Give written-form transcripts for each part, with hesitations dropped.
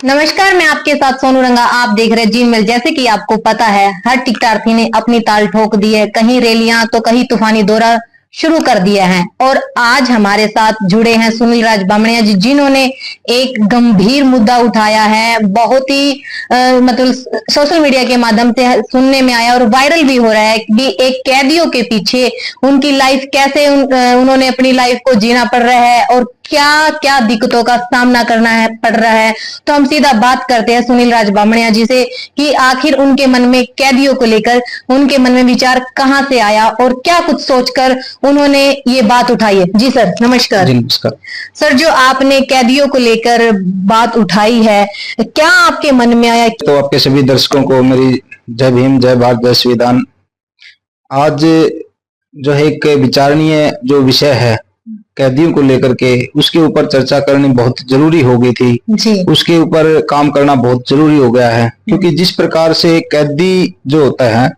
नमस्कार, मैं आपके साथ सोनू रंगा। आप देख रहे हैं जी मेल। जैसे कि आपको पता है, हर टिकटार्थी ने अपनी ताल ठोक दी है। कहीं रैलियां तो कहीं तूफानी दौरा शुरू कर दिया है। और आज हमारे साथ जुड़े हैं सुनील राज बामणिया जी, जिन्होंने एक गंभीर मुद्दा उठाया है। बहुत ही मतलब सोशल मीडिया के माध्यम से सुनने में आया और वायरल भी हो रहा है कि एक कैदियों के पीछे उनकी लाइफ कैसे उन्होंने अपनी लाइफ को जीना पड़ रहा है और क्या क्या दिक्कतों का सामना करना है पड़ रहा है। तो हम सीधा बात करते हैं सुनील राज बामणिया जी से कि आखिर उनके मन में कैदियों को लेकर उनके मन में विचार कहां से आया और क्या कुछ सोचकर उन्होंने ये बात उठाई है। जी सर, नमस्कार। जी नमस्कार। सर, जो आपने कैदियों को लेकर बात उठाई है, क्या आपके मन में आया? तो आपके सभी दर्शकों को मेरी जय भीम, जय भारत, जय संविधान। आज जो है एक विचारणीय जो विषय है कैदियों को लेकर के, उसके ऊपर चर्चा करनी बहुत जरूरी हो गई थी जी। उसके ऊपर काम करना बहुत जरूरी हो गया है, क्योंकि जिस प्रकार से कैदी जो होता है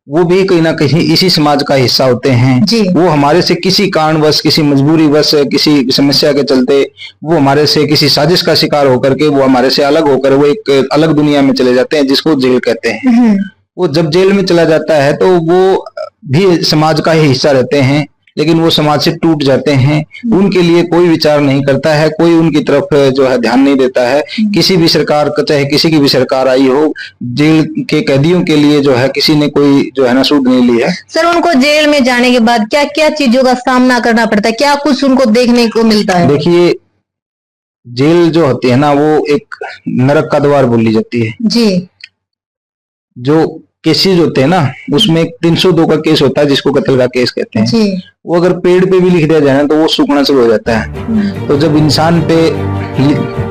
वो भी कहीं ना कहीं इसी समाज का हिस्सा होते हैं। वो हमारे से किसी कारणवश, किसी मजबूरीवश, किसी समस्या के चलते वो हमारे से किसी साजिश का शिकार होकर के वो हमारे से अलग होकर वो एक अलग दुनिया में चले जाते हैं, जिसको जेल कहते हैं। वो जब जेल में चला जाता है तो वो भी समाज का ही हिस्सा रहते हैं, लेकिन वो समाज से टूट जाते हैं। उनके लिए कोई विचार नहीं करता है, कोई उनकी तरफ जो है ध्यान नहीं देता है। किसी भी सरकार, चाहे किसी की भी सरकार आई हो, जेल के कैदियों के लिए जो है किसी ने कोई जो है ना सूद नहीं ली है। सर, उनको जेल में जाने के बाद क्या क्या चीजों का सामना करना पड़ता है, क्या कुछ उनको देखने को मिलता है? देखिए, जेल जो होती है ना वो एक नरक का द्वार बोली जाती है जी। जो केसेज होते हैं ना, उसमें 302 का केस होता है जिसको कत्ल का केस कहते हैं जी। वो अगर पेड़ पे भी लिख दिया जाए ना तो वो सूखना शुरू हो जाता है। तो जब इंसान पे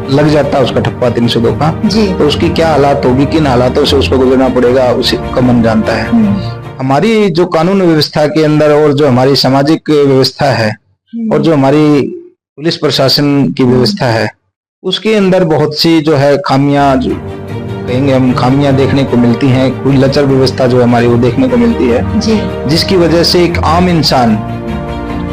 लग जाता है उसका ठप्पा 302 का, तो उसकी क्या हालात होगी, किन हालातों से उसको गुजरना पड़ेगा, उसी का मन जानता है। हमारी जो कानून व्यवस्था के अंदर और जो हमारी सामाजिक व्यवस्था है और जो हमारी पुलिस प्रशासन की व्यवस्था है, उसके अंदर बहुत सी जो है खामियां, कहेंगे हम, खामियां देखने को मिलती हैं। कोई लचर व्यवस्था जो हमारी वो देखने को मिलती है जी। जिसकी वजह से एक आम इंसान,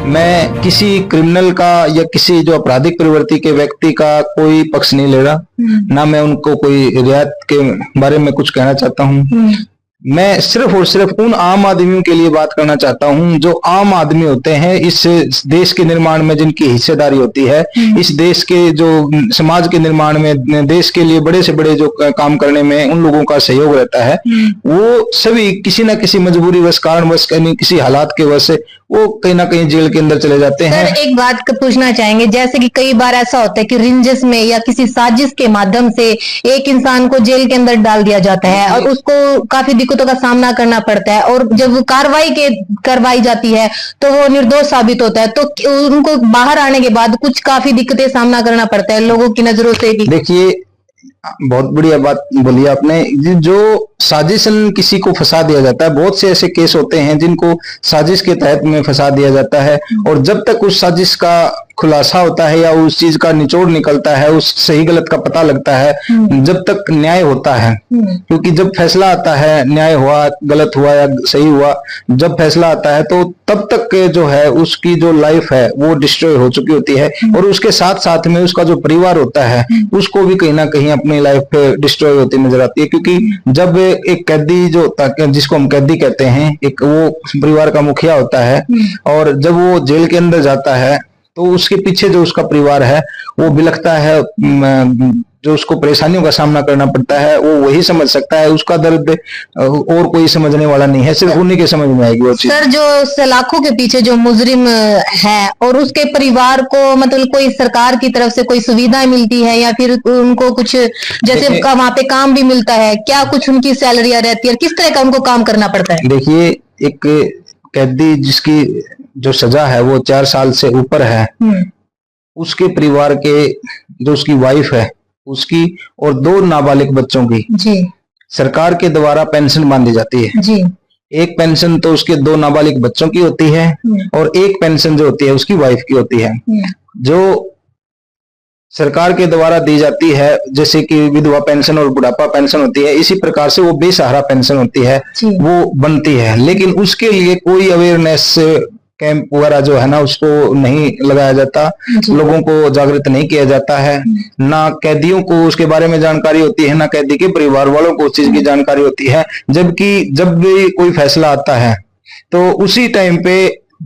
मैं किसी क्रिमिनल का या किसी जो आपराधिक प्रवृत्ति के व्यक्ति का कोई पक्ष नहीं ले रहा, ना मैं उनको कोई रियायत के बारे में कुछ कहना चाहता हूँ। मैं सिर्फ और सिर्फ उन आम आदमियों के लिए बात करना चाहता हूं जो आम आदमी होते हैं, इस देश के निर्माण में जिनकी हिस्सेदारी होती है, इस देश के जो समाज के निर्माण में, देश के लिए बड़े से बड़े जो काम करने में उन लोगों का सहयोग रहता है। वो सभी किसी न किसी मजबूरीवश, कारणवश, किसी हालात के वजह से वो कहीं ना कहीं जेल के अंदर चले जाते हैं। सर, एक बात पूछना चाहेंगे, जैसे कि कई बार ऐसा होता है कि रिंजस में या किसी साजिश के माध्यम से एक इंसान को जेल के अंदर डाल दिया जाता है और उसको काफी दिक्कतों का सामना करना पड़ता है, और जब करवाई जाती है तो वो निर्दोष साबित होता है, तो उनको बाहर आने के बाद कुछ काफी दिक्कतें सामना करना पड़ता है लोगों की नजरों से भी। देखिए, बहुत बढ़िया बात बोली आपने। जो साजिशन किसी को फंसा दिया जाता है, बहुत से ऐसे केस होते हैं जिनको साजिश के तहत में फंसा दिया जाता है, और जब तक उस साजिश का खुलासा होता है या उस चीज का निचोड़ निकलता है, उस सही गलत का पता लगता है, जब तक न्याय होता है, क्योंकि जब फैसला आता है, न्याय हुआ, गलत हुआ या सही हुआ, जब फैसला आता है तो तब तक जो है उसकी जो लाइफ है वो डिस्ट्रॉय हो चुकी होती है, और उसके साथ साथ में उसका जो परिवार होता है उसको भी कहीं ना कहीं अपनी लाइफ डिस्ट्रॉय होती नजर आती है। क्योंकि जब एक कैदी जो होता है, जिसको हम कैदी कहते हैं, एक वो परिवार का मुखिया होता है, और जब वो जेल के अंदर जाता है तो उसके पीछे जो उसका परिवार है वो बिलखता है, जो उसको परेशानियों का सामना करना पड़ता है वो वही समझ सकता है। उसका दर्द और कोई समझने वाला नहीं है, सिर्फ उन्हीं के समझ में आएगी वो चीज। सर, जो सलाखों के पीछे जो मुजरिम है और उसके परिवार को मतलब कोई सरकार की तरफ से कोई सुविधाएं मिलती है या फिर उनको कुछ जैसे वहां पे काम भी मिलता है, क्या कुछ उनकी सैलरियां रहती है, किस तरह का उनको काम करना पड़ता है? देखिए, एक कैदी जिसकी जो सजा है वो 4 साल से ऊपर है, उसके परिवार के, जो उसकी वाइफ है उसकी और 2 नाबालिग बच्चों की जी सरकार के द्वारा पेंशन बांधी जाती है जी। एक पेंशन तो उसके 2 नाबालिग बच्चों की होती है और एक पेंशन जो होती है उसकी वाइफ की होती है, जो सरकार के द्वारा दी जाती है। जैसे कि विधवा पेंशन और बुढ़ापा पेंशन होती है, इसी प्रकार से वो बेसहारा पेंशन होती है, वो बनती है। लेकिन उसके लिए कोई अवेयरनेस कैंप वगैरह जो है ना उसको नहीं लगाया जाता, लोगों को जागृत नहीं किया जाता है, ना कैदियों को उसके बारे में जानकारी होती है, ना कैदी के परिवार वालों को उस चीज की जानकारी होती है। जबकि जब भी कोई फैसला आता है तो उसी टाइम पे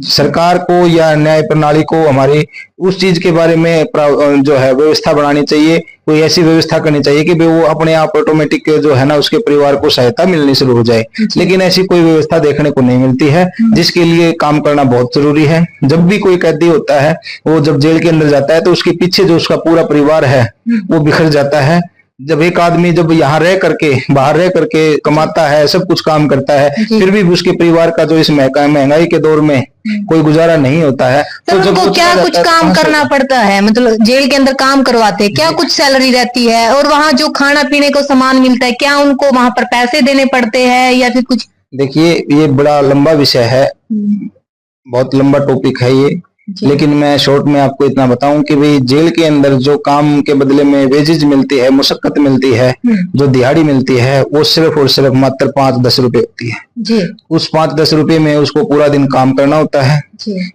सरकार को या न्याय प्रणाली को हमारी उस चीज के बारे में जो है व्यवस्था बनानी चाहिए, कोई ऐसी व्यवस्था करनी चाहिए कि वो अपने आप ऑटोमेटिक जो है ना उसके परिवार को सहायता मिलनी शुरू हो जाए। लेकिन ऐसी कोई व्यवस्था देखने को नहीं मिलती है, जिसके लिए काम करना बहुत जरूरी है। जब भी कोई कैदी होता है वो जब जेल के अंदर जाता है तो उसके पीछे जो उसका पूरा परिवार है वो बिखर जाता है। जब एक आदमी जब यहाँ रह करके बाहर रह करके कमाता है, सब कुछ काम करता है, फिर भी उसके परिवार का जो इस महंगाई के दौर में कोई गुजारा नहीं होता है, तो जब उनको क्या कुछ काम करना पड़ता है? मतलब जेल के अंदर काम करवाते हैं, क्या कुछ सैलरी रहती है? और वहाँ जो खाना पीने को सामान मिलता है, क्या उनको वहां पर पैसे देने पड़ते हैं या फिर कुछ? देखिए ये बड़ा लंबा विषय है, बहुत लंबा टॉपिक है ये, लेकिन मैं शॉर्ट में आपको इतना बताऊं कि भाई जेल के अंदर जो काम के बदले में वेजेज मिलती है, मुशक्कत मिलती है, जो दिहाड़ी मिलती है, वो सिर्फ और सिर्फ मात्र 5-10 रुपए होती है जी। उस 5-10 रुपए में उसको पूरा दिन काम करना होता है जी।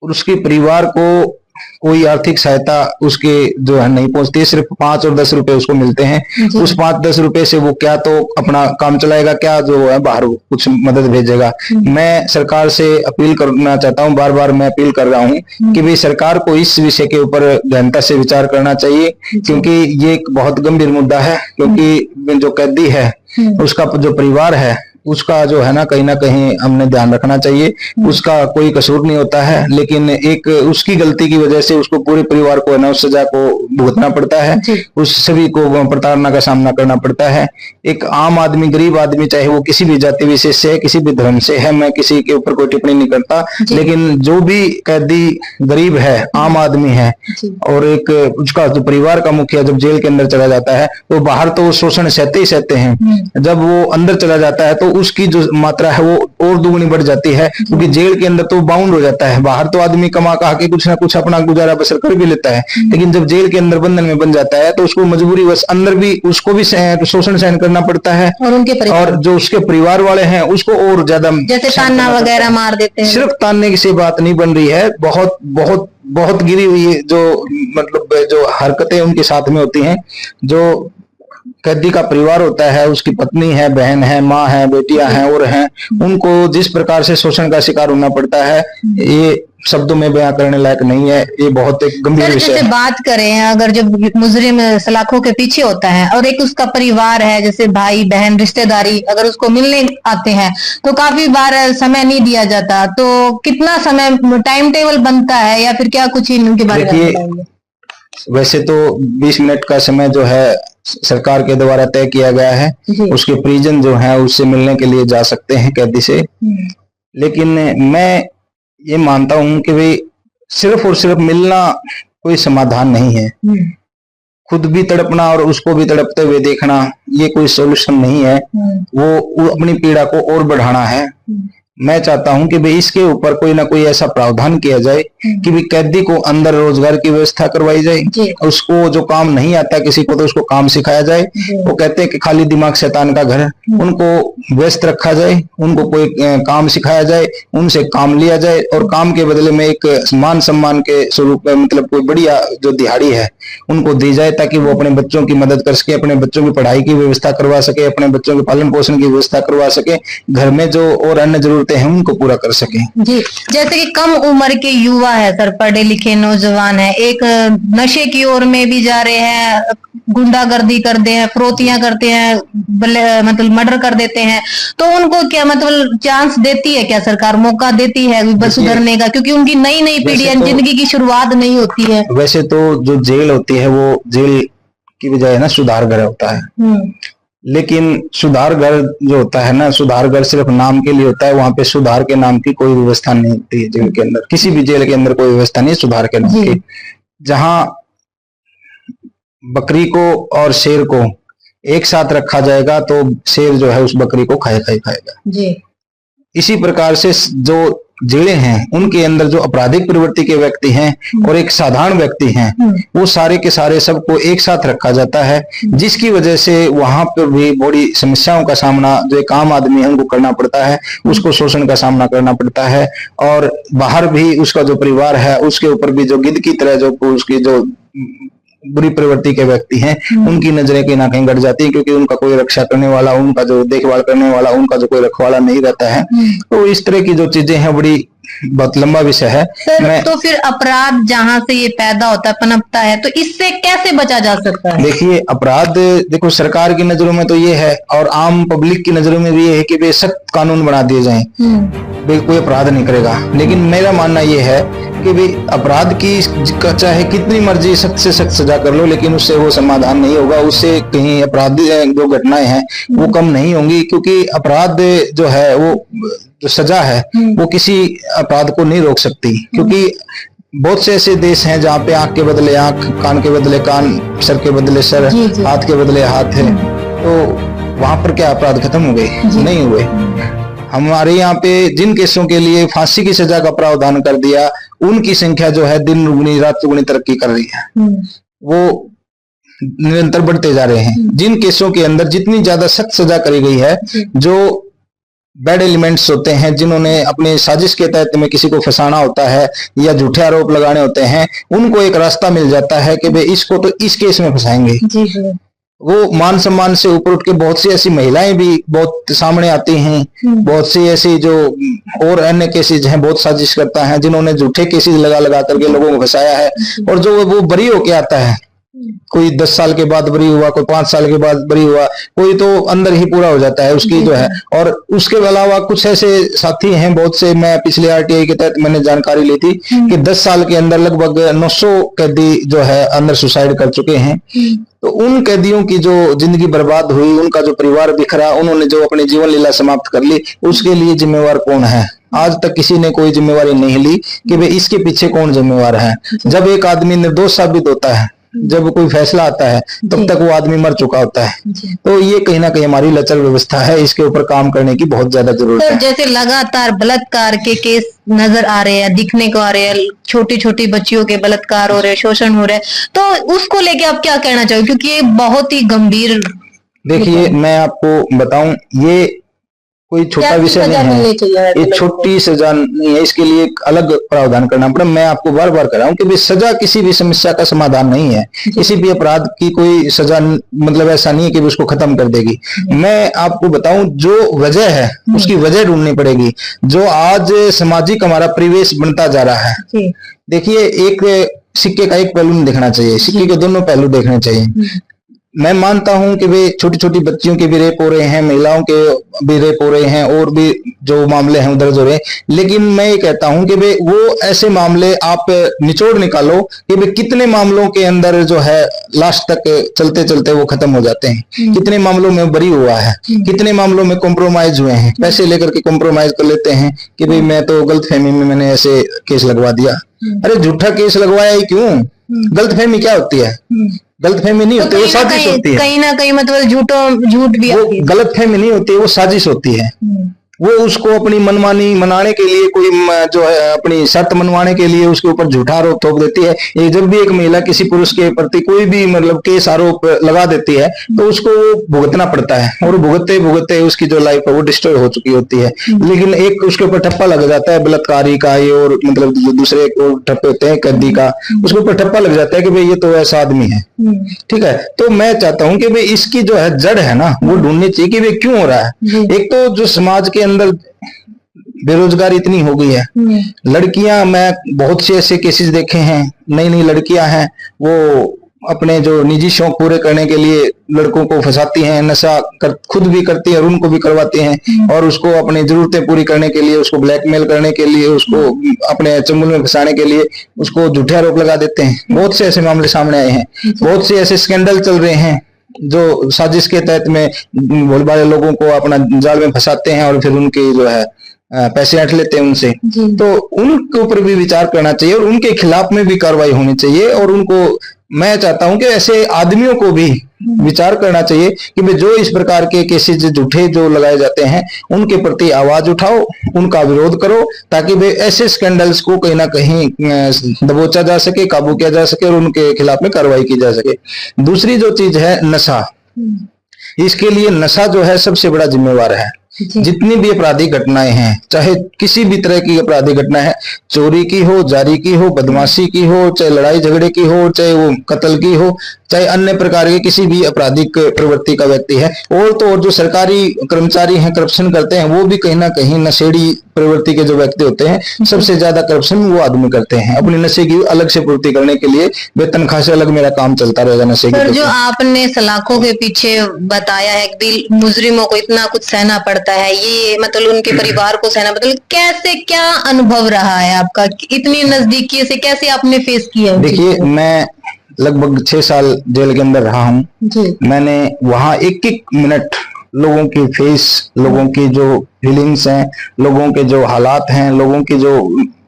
और उसके परिवार को कोई आर्थिक सहायता उसके जो है नहीं पहुंचती, सिर्फ 5 और 10 रुपए उसको मिलते हैं। उस 5-10 रुपए से वो क्या तो अपना काम चलाएगा, क्या जो है बाहर कुछ मदद भेजेगा। मैं सरकार से अपील करना चाहता हूं, बार बार मैं अपील कर रहा हूं कि भाई सरकार को इस विषय के ऊपर गहनता से विचार करना चाहिए, क्योंकि ये एक बहुत गंभीर मुद्दा है। क्योंकि जो कैदी है उसका जो परिवार है उसका जो है ना कहीं हमने ध्यान रखना चाहिए। उसका कोई कसूर नहीं होता है, लेकिन एक उसकी गलती की वजह से उसको पूरे परिवार को है ना उस सजा को भुगतना पड़ता है, उस सभी को प्रताड़ना का सामना करना पड़ता है। एक आम आदमी, गरीब आदमी, चाहे वो किसी भी जाति विशेष से है, किसी भी धर्म से है, मैं किसी के ऊपर कोई टिप्पणी नहीं करता, लेकिन जो भी कैदी गरीब है, आम आदमी है, और एक उसका जो परिवार का मुखिया जब जेल के अंदर चला जाता है तो बाहर तो शोषण सहते ही सहते हैं, जब वो अंदर चला जाता है तो उसकी जो मात्रा है वो और दुगनी बढ़ जाती है, क्योंकि जेल के अंदर तो बाउंड हो जाता है। बाहर तो आदमी कमा कहा के कुछ ना कुछ अपना गुजारा बसर कर भी लेता है, लेकिन जब जेल के अंदर बंधन में बन जाता है तो उसको मजबूरी बस अंदर भी उसको भी शोषण सहन करना पड़ता है, और जो उसके परिवार वाले हैं उसको और ज्यादा, जैसे ताना वगैरह मार देते हैं। सिर्फ ताने की से बात नहीं बन रही है, बहुत बहुत बहुत गिरी हुई जो मतलब जो हरकतें उनके साथ में होती हैं। जो कैदी का परिवार होता है, उसकी पत्नी है, बहन है, माँ है, बेटियां हैं और हैं, उनको जिस प्रकार से शोषण का शिकार होना पड़ता है ये शब्दों में बयां करने लायक नहीं है। ये बहुत एक गंभीर विषय है। बात करें अगर जब मुजरिम सलाखों के पीछे होता है और एक उसका परिवार है, जैसे भाई बहन रिश्तेदारी, अगर उसको मिलने आते हैं तो काफी बार समय नहीं दिया जाता, तो कितना समय टाइम टेबल बनता है या फिर क्या कुछ इनके बारे में बताइए? वैसे तो 20 मिनट का समय जो है सरकार के द्वारा तय किया गया है, उसके परिजन जो है उससे मिलने के लिए जा सकते हैं कैदी से। लेकिन मैं ये मानता हूं कि भाई सिर्फ और सिर्फ मिलना कोई समाधान नहीं है। खुद भी तड़पना और उसको भी तड़पते हुए देखना ये कोई सॉल्यूशन नहीं है, वो अपनी पीड़ा को और बढ़ाना है। मैं चाहता हूं कि भाई इसके ऊपर कोई ना कोई ऐसा प्रावधान किया जाए कि भी कैदी को अंदर रोजगार की व्यवस्था करवाई जाए, उसको जो काम नहीं आता किसी को तो उसको काम सिखाया जाए। वो कहते हैं कि खाली दिमाग शैतान का घर, उनको व्यस्त रखा जाए, उनको कोई काम सिखाया जाए, उनसे काम लिया जाए और काम के बदले में एक मान सम्मान के स्वरूप में मतलब कोई बढ़िया जो दिहाड़ी है उनको दी जाए, ताकि वो अपने बच्चों की मदद कर सके, अपने बच्चों की पढ़ाई की व्यवस्था करवा सके, अपने बच्चों के पालन पोषण की व्यवस्था करवा सके, घर में जो और अन्य जरूरतें हैं उनको पूरा कर सके। जी, जैसे कि कम उम्र के युवा है सर, पढ़े लिखे नौजवान है, एक नशे की ओर में भी जा रहे हैं, गुंडागर्दी करते हैं, फरोतियां करते हैं, मतलब मर्डर कर देते हैं, तो उनको क्या मतलब चांस देती है क्या सरकार, मौका देती है बस सुधरने का? क्योंकि उनकी नई नई पीढ़ी जिंदगी की शुरुआत नहीं होती है। वैसे तो जो जेल होती है वो जेल की बजाय ना सुधार घर होता है, लेकिन सुधार घर जो होता है ना, सुधार घर सिर्फ नाम के लिए होता है। वहां पे सुधार के नाम की कोई व्यवस्था नहीं होती है जेल के अंदर, किसी भी जेल के अंदर कोई व्यवस्था नहीं सुधार के नाम की। जहां बकरी को और शेर को एक साथ रखा जाएगा तो शेर जो है उस बकरी को खाएगा। जी। इसी प्रकार से जो जेलें हैं उनके अंदर जो आपराधिक प्रवृत्ति के व्यक्ति हैं और एक साधारण व्यक्ति हैं, वो सारे के सारे सबको एक साथ रखा जाता है, जिसकी वजह से वहां पर भी बड़ी समस्याओं का सामना जो एक आम आदमी है उनको करना पड़ता है, उसको शोषण का सामना करना पड़ता है। और बाहर भी उसका जो परिवार है उसके ऊपर भी जो गिद्ध की तरह जो उसकी जो बुरी प्रवृत्ति के व्यक्ति हैं उनकी नजरें कहीं ना कहीं गड़ जाती है, क्योंकि उनका कोई रक्षा करने वाला, उनका जो देखभाल करने वाला, उनका जो कोई रखवाला नहीं रहता है। तो इस तरह की जो चीजें हैं बड़ी बहुत लंबा विषय है। सर, तो फिर अपराध जहाँ से ये पैदा होता है, पनपता है, तो इससे कैसे बचा जा सकता है? देखिए, अपराध देखो सरकार की नजरों में तो ये है और आम पब्लिक की नजरों में भी ये है कि वे सख्त कानून बना दिए जाएं, वे कोई अपराध नहीं करेगा। लेकिन मेरा मानना ये है कि भी अपराध की चाहे कितनी मर्जी सख्त से सख्त सजा कर लो, लेकिन उससे वो समाधान नहीं होगा, उससे कहीं अपराध जो घटनाएं हैं वो कम नहीं होंगी, क्योंकि अपराध जो है वो जो सजा है वो किसी अपराध को नहीं रोक सकती। क्योंकि बहुत से ऐसे देश हैं जहाँ पे आंख के बदले आंख, कान के बदले कान, सर के बदले सर, हाथ के बदले हाथ है, तो वहां पर क्या अपराध खत्म हो गए? नहीं हुए। हमारे यहाँ पे जिन केसों के लिए फांसी की सजा का प्रावधान कर दिया, उनकी संख्या जो है दिन दुगनी रात चौगुनी तरक्की कर रही है, वो निरंतर बढ़ते जा रहे हैं। जिन केसों के अंदर जितनी ज्यादा सख्त सजा करी गई है, जो बैड एलिमेंट्स होते हैं, जिन्होंने अपने साजिश के तहत में किसी को फंसाना होता है या झूठे आरोप लगाने होते हैं, उनको एक रास्ता मिल जाता है कि भाई इसको तो इस केस में फंसाएंगे। वो मान सम्मान से ऊपर उठ के बहुत सी ऐसी महिलाएं भी बहुत सामने आती हैं, बहुत सी ऐसी जो और अन्य केसेज हैं, बहुत साजिश करता है, जिन्होंने झूठे केसेज लगा लगा करके लोगों को फंसाया है, और जो वो बरी होके आता है, कोई 10 साल के बाद बरी हुआ, कोई 5 साल के बाद बरी हुआ, कोई तो अंदर ही पूरा हो जाता है उसकी जो है। और उसके अलावा कुछ ऐसे साथी हैं बहुत से, मैं पिछले आरटीआई के तहत मैंने जानकारी ली थी कि 10 साल के अंदर लगभग 900 कैदी जो है अंदर सुसाइड कर चुके हैं। तो उन कैदियों की जो जिंदगी बर्बाद हुई, उनका जो परिवार बिखरा, उन्होंने जो अपनी जीवन लीला समाप्त कर ली, उसके लिए जिम्मेवार कौन है? आज तक किसी ने कोई जिम्मेवारी नहीं ली कि भाई इसके पीछे कौन जिम्मेवार है। जब एक आदमी निर्दोष साबित होता है, जब कोई फैसला आता है, तब तक वो आदमी मर चुका होता है। तो ये कहीं ना कहीं हमारी लचर व्यवस्था है, इसके ऊपर काम करने की बहुत ज्यादा जरूरत है। जैसे लगातार बलात्कार के केस नजर आ रहे हैं, दिखने को आ रहे हैं, छोटी छोटी बच्चियों के बलात्कार हो रहे हैं, शोषण हो रहे हैं, तो उसको लेके आप क्या कहना चाहोगे? क्योंकि ये बहुत ही गंभीर। देखिए, मैं आपको बताऊं, ये कोई छोटा विषय नहीं है, ये छोटी सजा नहीं है, इसके लिए एक अलग प्रावधान करना पड़ा। मैं आपको बार बार कह रहा हूं कि भी सजा किसी भी समस्या का समाधान नहीं है, किसी भी अपराध की कोई सजा मतलब ऐसा नहीं है कि उसको खत्म कर देगी। मैं आपको बताऊं, जो वजह है उसकी वजह ढूंढनी पड़ेगी। जो आज सामाजिक हमारा परिवेश बनता जा रहा है, देखिए, एक सिक्के का एक पहलू नहीं देखना चाहिए, सिक्के के दोनों पहलू देखने चाहिए। मैं मानता हूं कि वे छोटी छोटी बच्चियों के भी रेप हो रहे हैं, महिलाओं के भी रेप हो रहे हैं, और भी जो मामले हैं दर्ज हो रहे हैं, लेकिन मैं ये कहता हूं कि वे वो ऐसे मामले आप निचोड़ निकालो कि वे कितने मामलों के अंदर जो है लास्ट तक चलते चलते वो खत्म हो जाते हैं, कितने मामलों में बरी हुआ है, कितने मामलों में कॉम्प्रोमाइज हुए हैं, पैसे लेकर के कॉम्प्रोमाइज कर लेते हैं कि भाई मैं तो गलतफहमी में मैंने ऐसे केस लगवा दिया। अरे झूठा केस लगवाया ही क्यों? गलतफहमी क्या होती है? गलतफहमी नहीं होती, वो साजिश होती है। कहीं ना कहीं मतलब झूठ भी, वो गलतफहमी नहीं होती, वो साजिश होती है। वो उसको अपनी मनमानी मनाने के लिए, कोई जो है अपनी शर्त मनवाने के लिए उसके ऊपर झूठा आरोप थोप देती है। ये जब भी एक महिला किसी पुरुष के प्रति कोई भी मतलब केस आरोप लगा देती है, तो उसको भुगतना पड़ता है, और भुगतते भुगतते उसकी जो लाइफ है वो डिस्ट्रॉय हो चुकी होती है। लेकिन एक उसके ऊपर ठप्पा लग जाता है बलात्कारी का, ये और मतलब जो दूसरे ठप्पे होते हैं कैदी का, उसके ऊपर ठप्पा लग जाता है कि भाई ये तो ऐसा आदमी है। ठीक है, तो मैं चाहता हूं कि भाई इसकी जो है जड़ है ना, वो ढूंढनी चाहिए कि भाई क्यों हो रहा है। एक तो जो समाज के अंदर बेरोजगारी इतनी हो गई है, लड़कियां, मैं बहुत से ऐसे केसेस देखे हैं, नई नई लड़कियां हैं, वो अपने जो निजी शौक पूरे करने के लिए लड़कों को फंसाती हैं, नशा खुद भी करती है और उनको भी करवाती हैं, और उसको अपनी जरूरतें पूरी करने के लिए, उसको ब्लैकमेल करने के लिए, उसको अपने चंगुल में फंसाने के लिए उसको झूठे आरोप लगा देते हैं। बहुत से ऐसे मामले सामने आए हैं, बहुत से ऐसे स्कैंडल चल रहे हैं जो साजिश के तहत में भोले भाले लोगों को अपना जाल में फंसाते हैं और फिर उनकी जो है पैसे ऐंठ लेते हैं उनसे, जी। तो उनके ऊपर भी विचार करना चाहिए और उनके खिलाफ में भी कार्रवाई होनी चाहिए। और उनको मैं चाहता हूं कि ऐसे आदमियों को भी विचार करना चाहिए कि भाई जो इस प्रकार के केसेस झूठे जो लगाए जाते हैं उनके प्रति आवाज उठाओ, उनका विरोध करो, ताकि भाई ऐसे स्कैंडल्स को कहीं ना कहीं दबोचा जा सके, काबू किया जा सके और उनके खिलाफ में कार्रवाई की जा सके। दूसरी जो चीज है नशा, इसके लिए नशा जो है सबसे बड़ा जिम्मेवार है। जितनी भी आपराधिक घटनाएं हैं, चाहे किसी भी तरह की आपराधिक घटना है, चोरी की हो, जारी की हो, बदमाशी की हो, चाहे लड़ाई झगड़े की हो, चाहे वो कत्ल की हो, चाहे अन्य प्रकार के किसी भी आपराधिक प्रवृत्ति का व्यक्ति है, और तो और जो सरकारी कर्मचारी हैं करप्शन करते हैं वो भी कहीं ना कहीं नशेड़ी प्रवृत्ति के जो व्यक्ति होते हैं सबसे ज्यादा करप्शन वो आदमी करते हैं। अपनी नशे की अलग से पूर्ति करने के लिए वेतन खासे अलग मेरा काम चलता रहेगा नशे की। जो आपने सलाखों के पीछे बताया है कि मुजरिमों को इतना कुछ सहना पड़ता है, ये मतलब उनके परिवार को सहना, मतलब कैसे, क्या अनुभव रहा है आपका, इतनी नजदीकी से कैसे आपने फेस किया? देखिए, मैं लगभग 6 साल जेल के अंदर रहा हूँ। मैंने वहां एक एक मिनट लोगों की फेस, लोगों की जो फीलिंग्स हैं, लोगों के जो हालात हैं, लोगों की जो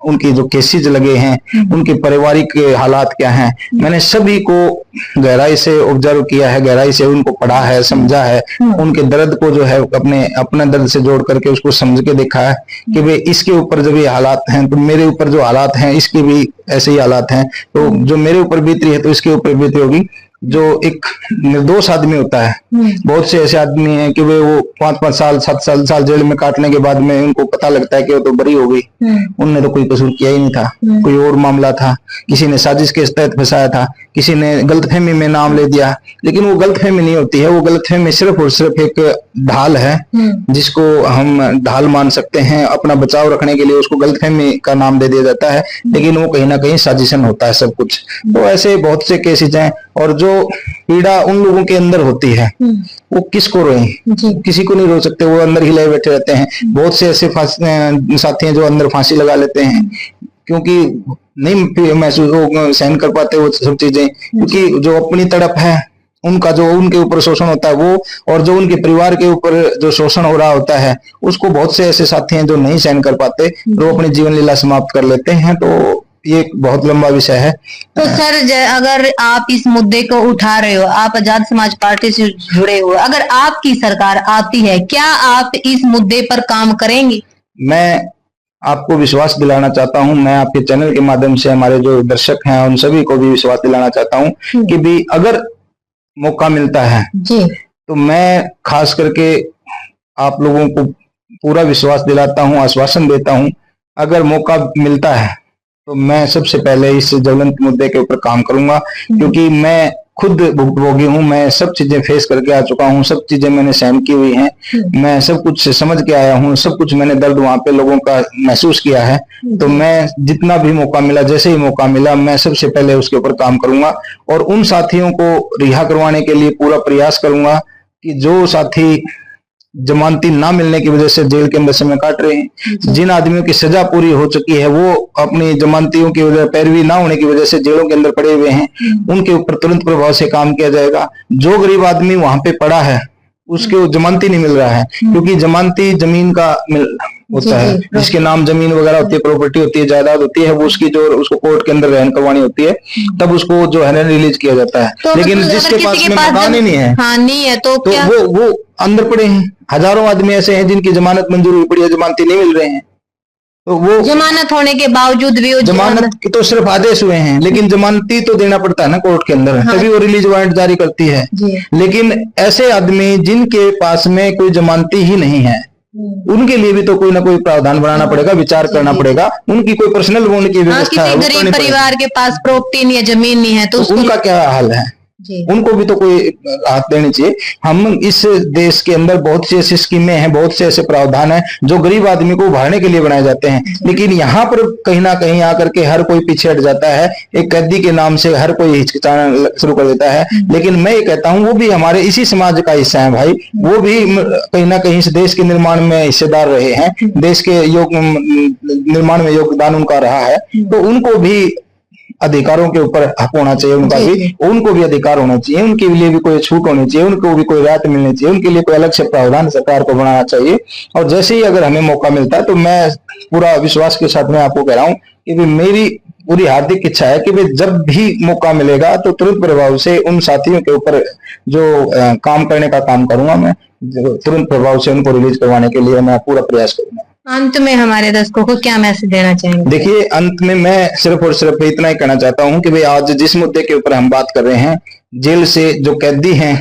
उनकी जो केसेज लगे हैं, उनके पारिवारिक हालात क्या हैं, मैंने सभी को गहराई से ऑब्जर्व किया है, गहराई से उनको पढ़ा है, समझा है, उनके दर्द को जो है अपने दर्द से जोड़ करके उसको समझ के देखा है कि भाई इसके ऊपर जब ये हालात हैं तो मेरे ऊपर जो हालात हैं इसके भी ऐसे ही हालात हैं, तो जो मेरे ऊपर बीती है तो इसके ऊपर बीती होगी। जो एक निर्दोष आदमी होता है, बहुत से ऐसे आदमी हैं कि वे वो 5-5 साल 7 साल जेल में काटने के बाद में उनको पता लगता है कि वो तो बरी हो गई, उनने तो कोई कसूर किया ही नहीं था, कोई और मामला था, किसी ने साजिश के तहत फंसाया था, किसी ने गलतफहमी में नाम ले दिया। लेकिन वो गलतफहमी नहीं होती है, वो गलतफहमी सिर्फ और सिर्फ एक ढाल है जिसको हम ढाल मान सकते हैं, अपना बचाव रखने के लिए उसको गलतफहमी का नाम दे दिया जाता है, लेकिन वो कहीं ना कहीं साजिशन होता है सब कुछ। तो ऐसे बहुत से केसेज हैं, और जो पीड़ा उन लोगों के अंदर होती है वो किसको रोए, किसी को नहीं रो सकते, वो अंदर हिलाए बैठे रहते हैं। बहुत से ऐसे साथी हैं जो अंदर फांसी लगा लेते हैं क्योंकि नहीं महसूस सहन कर पाते वो सब चीजें, क्योंकि जो अपनी तड़प है उनका, जो उनके ऊपर शोषण होता है वो, और जो उनके परिवार के ऊपर जो शोषण हो रहा होता है उसको बहुत से ऐसे साथी हैं जो नहीं सहन कर पाते, वो अपनी जीवन लीला समाप्त कर लेते हैं। तो ये एक बहुत लंबा विषय है। तो सर, अगर आप इस मुद्दे को उठा रहे हो, आप आजाद समाज पार्टी से जुड़े हो, अगर आपकी सरकार आती है, क्या आप इस मुद्दे पर काम करेंगे? मैं आपको विश्वास दिलाना चाहता हूं, मैं आपके चैनल के माध्यम से हमारे जो दर्शक हैं उन सभी को भी विश्वास दिलाना चाहता हूं कि भी अगर मौका मिलता है जी, तो मैं खास करके आप लोगों को पूरा विश्वास दिलाता हूं, आश्वासन देता हूं, अगर मौका मिलता है तो मैं सबसे पहले इस ज्वलंत मुद्दे के ऊपर काम करूंगा, क्योंकि मैं खुद भुक्तभोगी हूं, मैं सब चीजें फेस करके आ चुका हूं, सब चीजें मैंने सहन की हुई हैं, मैं सब कुछ समझ के आया हूं, सब कुछ मैंने दर्द वहां पे लोगों का महसूस किया है। तो मैं जितना भी मौका मिला, जैसे ही मौका मिला, मैं सबसे पहले उसके ऊपर काम करूंगा और उन साथियों को रिहा करवाने के लिए पूरा प्रयास करूंगा कि जो साथी जमानती ना मिलने की वजह से जेल के अंदर समय काट रहे हैं, जिन आदमियों की सजा पूरी हो चुकी है वो अपनी जमानतियों की वजह, पैरवी ना होने की वजह से जेलों के अंदर पड़े हुए हैं, उनके ऊपर तुरंत प्रभाव से काम किया जाएगा। जो गरीब आदमी वहां पे पड़ा है उसके जमानती नहीं मिल रहा है, क्योंकि जमानती जमीन का होता है, जिसके नाम जमीन वगैरह होती है, प्रॉपर्टी होती है, जायदाद होती है, वो उसकी जो उसको कोर्ट के अंदर रहन करवानी होती है, तब उसको जो है रिलीज किया जाता है। तो लेकिन जिसके पास में मकान ही नहीं है, नहीं है, तो क्या? वो अंदर पड़े हैं। हजारों आदमी ऐसे हैं जिनकी जमानत मंजूर हुई पड़ी है, जमानती नहीं मिल रहे हैं। तो वो जमानत होने के बावजूद भी जमानत की तो सिर्फ आदेश हुए हैं, लेकिन जमानती तो देना पड़ता है ना कोर्ट के अंदर, तभी वो रिलीज वारंट जारी करती है। लेकिन ऐसे आदमी जिनके पास में कोई जमानती ही नहीं है, उनके लिए भी तो कोई ना कोई प्रावधान बनाना पड़ेगा, विचार करना पड़ेगा। उनकी कोई पर्सनल बॉन्ड की व्यवस्था है, किसी गरीब परिवार के पास प्रॉपर्टी नहीं है, जमीन नहीं है, तो उनका क्या हाल है? उनको भी तो कोई राहत देनी चाहिए। हम इस देश के अंदर बहुत सी ऐसी स्कीमें हैं, बहुत से ऐसे प्रावधान हैं जो गरीब आदमी को उभारने के लिए बनाए जाते हैं, लेकिन यहाँ पर कहीं ना कहीं आकर के हर कोई पीछे हट जाता है। एक कैदी के नाम से हर कोई हिचकिचाना शुरू कर देता है। लेकिन मैं ये कहता हूँ वो भी हमारे इसी समाज का हिस्सा है भाई, वो भी कहीं ना कहीं इस देश के निर्माण में हिस्सेदार रहे हैं, देश के निर्माण में योगदान उनका रहा है, तो उनको भी अधिकारों के ऊपर हक होना चाहिए उनका भी, उनको भी अधिकार होना चाहिए, उनके लिए भी कोई छूट होनी चाहिए, उनको भी कोई राहत मिलनी चाहिए, उनके लिए कोई अलग से प्रावधान सरकार को बनाना चाहिए। और जैसे ही अगर हमें मौका मिलता है तो मैं पूरा विश्वास के साथ मैं आपको कह रहा हूँ कि मेरी पूरी हार्दिक इच्छा है कि जब भी मौका मिलेगा तो तुरंत प्रभाव से उन साथियों के ऊपर जो काम करने का काम करूंगा, मैं तुरंत प्रभाव से उनको रिलीज करवाने के लिए मैं पूरा प्रयास करूंगा। अंत में हमारे दर्शकों को क्या मैसेज देना चाहेंगे? देखिए, अंत में मैं सिर्फ और सिर्फ इतना ही कहना चाहता हूं कि भाई आज जिस मुद्दे के ऊपर हम बात कर रहे हैं, जेल से जो कैदी हैं,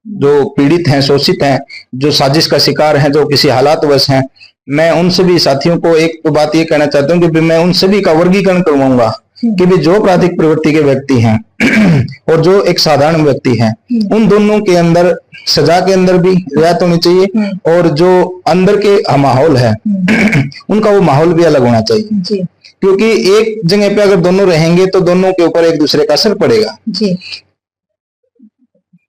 जो पीड़ित हैं, शोषित हैं, जो साजिश का शिकार हैं, जो किसी हालातवश हैं, मैं उन सभी साथियों को एक तो बात ये कहना चाहता हूँ कि मैं उन सभी का वर्गीकरण करवाऊंगा कि भी जो आपराधिक प्रवृत्ति के व्यक्ति हैं और जो एक साधारण व्यक्ति हैं, उन दोनों के अंदर सजा के अंदर भी रियायत होनी चाहिए और जो अंदर के माहौल है उनका वो माहौल भी अलग होना चाहिए, क्योंकि एक जगह पे अगर दोनों रहेंगे तो दोनों के ऊपर एक दूसरे का असर पड़ेगा।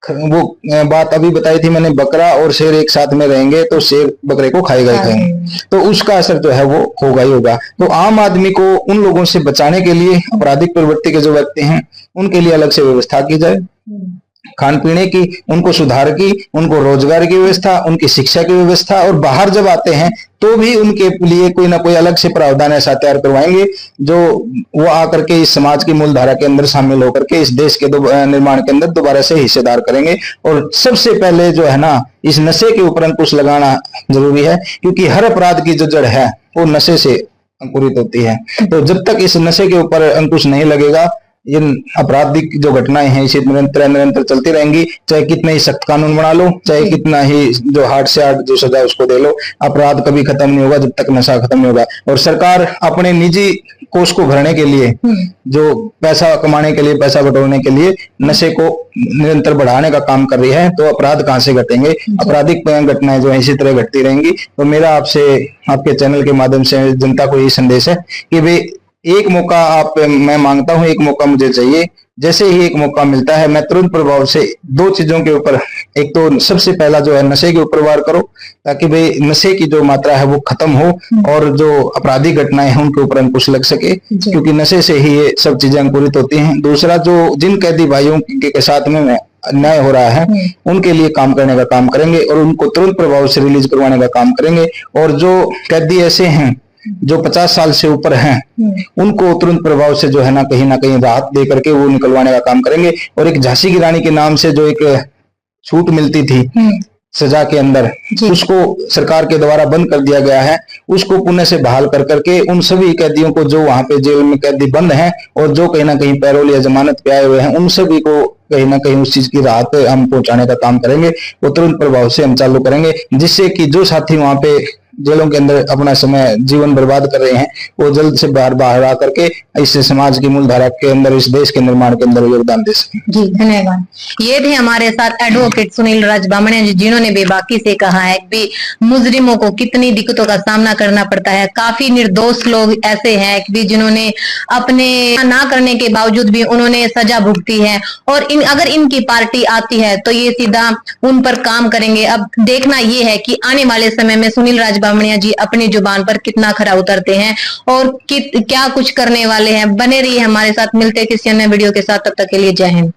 वो बात अभी बताई थी मैंने, बकरा और शेर एक साथ में रहेंगे तो शेर बकरे को खाएगा ही खाएंगे, तो उसका असर जो है वो होगा ही होगा। तो आम आदमी को उन लोगों से बचाने के लिए आपराधिक प्रवृत्ति के जो व्यक्ति हैं उनके लिए अलग से व्यवस्था की जाए, खान पीने की, उनको सुधार की, उनको रोजगार की व्यवस्था, उनकी शिक्षा की व्यवस्था, और बाहर जब आते हैं तो भी उनके लिए कोई ना कोई अलग से प्रावधान ऐसा तैयार करवाएंगे जो वो आकर के इस समाज की मूलधारा के अंदर शामिल होकर के इस देश के निर्माण के अंदर दोबारा से हिस्सेदार करेंगे। और सबसे पहले जो है ना, इस नशे के ऊपर अंकुश लगाना जरूरी है, क्योंकि हर अपराध की जो जड़ है वो नशे से अंकुरित होती है। तो जब तक इस नशे के ऊपर अंकुश नहीं लगेगा, ये आपराधिक जो घटनाएं हैं इसी निरंतर चलती रहेंगी, चाहे कितने ही सख्त कानून बना लो, चाहे कितना ही जो हार्ड से हार्ड जो सजा उसको दे लो, अपराध कभी खत्म नहीं होगा जब तक नशा खत्म नहीं होगा। और सरकार अपने निजी कोष को भरने के लिए, जो पैसा कमाने के लिए, पैसा बटोरने के लिए नशे को निरंतर बढ़ाने का काम कर रही है, तो अपराध कहाँ से घटेंगे? आपराधिक घटनाएं जो है इसी तरह घटती रहेंगी। तो मेरा आपसे, आपके चैनल के माध्यम से जनता को यही संदेश है कि भाई एक मौका मैं मांगता हूं, एक मौका मुझे चाहिए। जैसे ही एक मौका मिलता है मैं तुरंत प्रभाव से दो चीजों के ऊपर, एक तो सबसे पहला जो है नशे के ऊपर वार करो, ताकि भाई नशे की जो मात्रा है वो खत्म हो और जो आपराधिक घटनाएं हैं उनके ऊपर अंकुश लग सके, क्योंकि नशे से ही ये सब चीजें अंकुरित होती हैं। दूसरा, जो जिन कैदी भाइयों के साथ में अन्याय हो रहा है उनके लिए काम करने का काम करेंगे और उनको तुरंत प्रभाव से रिलीज करवाने का काम करेंगे। और जो कैदी ऐसे हैं जो 50 साल से ऊपर हैं, उनको तुरंत प्रभाव से जो है ना कहीं राहत दे करके वो निकलवाने का काम करेंगे। और एक झांसी की रानी के नाम से जो एक छूट मिलती थी सजा के अंदर, उसको सरकार के द्वारा बंद कर दिया गया है, उसको पुनः से बहाल कर करके उन सभी कैदियों को जो वहां पे जेल में कैदी बंद हैं और जो कहीं ना कहीं पैरोल या जमानत पे आए हुए हैं, उन सभी को कहीं ना कहीं उस चीज की राहत हम पहुंचाने का काम करेंगे। वो तुरंत प्रभाव से हम चालू करेंगे, जिससे कि जो साथी वहां पे जेलों के अंदर अपना समय जीवन बर्बाद कर रहे हैं वो जल्द से बाहर आ करके इस समाज की मूलधारा के अंदर, इस देश के निर्माण के अंदर योगदान दे सकें। जी धन्यवाद। ये थे हमारे साथ एडवोकेट सुनील राज बामणिया जी, जिन्होंने बेबाकी से कहा है कि मुजरिमों को कितनी दिक्कतों का सामना करना पड़ता है। काफी निर्दोष लोग ऐसे हैं कि जिन्होंने अपने ना करने के बावजूद भी उन्होंने सजा भुगती है, और अगर इनकी पार्टी आती है तो ये सीधा उन पर काम करेंगे। अब देखना ये है कि आने वाले समय में सुनील राज बामणिया जी अपनी जुबान पर कितना खरा उतरते हैं और क्या कुछ करने वाले हैं। बने रहिए हमारे साथ, मिलते किसी अन्य वीडियो के साथ, तब तक के लिए जय हिंद।